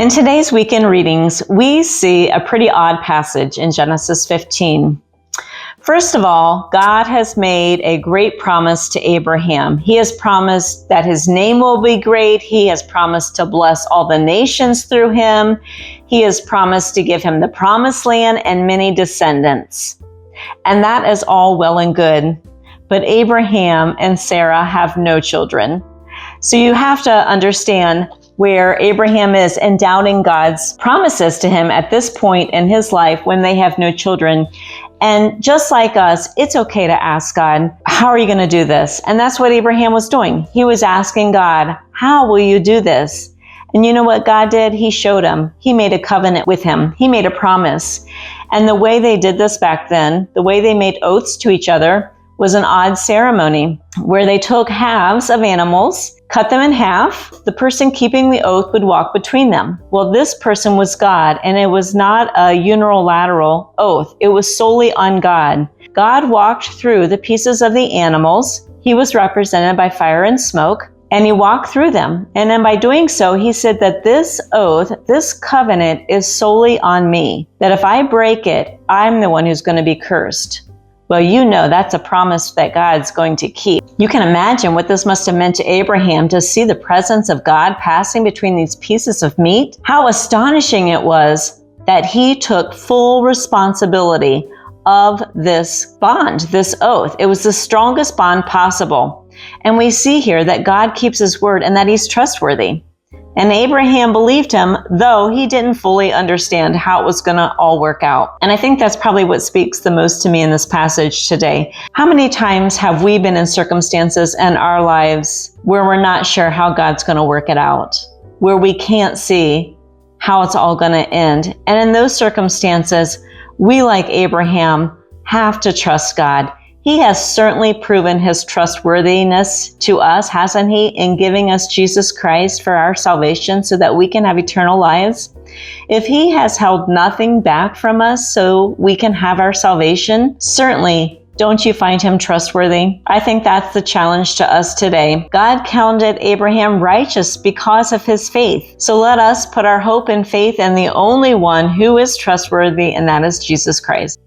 In today's weekend readings, we see a pretty odd passage in Genesis 15. First of all, God has made a great promise to Abraham. He has promised that his name will be great. He has promised to bless all the nations through him. He has promised to give him the promised land and many descendants. And that is all well and good. But Abraham and Sarah have no children. So you have to understand where Abraham is in doubting God's promises to him at this point in his life when they have no children. And just like us, it's okay to ask God, how are you going to do this? And that's what Abraham was doing. He was asking God, how will you do this? And you know what God did? He showed him. He made a covenant with him. He made a promise. And the way they did this back then, the way they made oaths to each other, was an odd ceremony where they took halves of animals, cut them in half. The person keeping the oath would walk between them. Well, this person was God, and it was not a unilateral oath. It was solely on God. God walked through the pieces of the animals. He was represented by fire and smoke, and he walked through them. And then by doing so, he said that this oath, this covenant is solely on me, that if I break it, I'm the one who's going to be cursed. Well, you know that's a promise that God's going to keep. You can imagine what this must have meant to Abraham to see the presence of God passing between these pieces of meat. How astonishing it was that he took full responsibility of this bond, this oath. It was the strongest bond possible. And we see here that God keeps his word and that he's trustworthy. And Abraham believed him, though he didn't fully understand how it was going to all work out. And I think that's probably what speaks the most to me in this passage today. How many times have we been in circumstances in our lives where we're not sure how God's going to work it out, where we can't see how it's all going to end? And in those circumstances, we, like Abraham, have to trust God. He has certainly proven his trustworthiness to us, hasn't he, in giving us Jesus Christ for our salvation so that we can have eternal lives? If he has held nothing back from us so we can have our salvation, certainly don't you find him trustworthy? I think that's the challenge to us today. God counted Abraham righteous because of his faith. So let us put our hope and faith in the only one who is trustworthy, and that is Jesus Christ.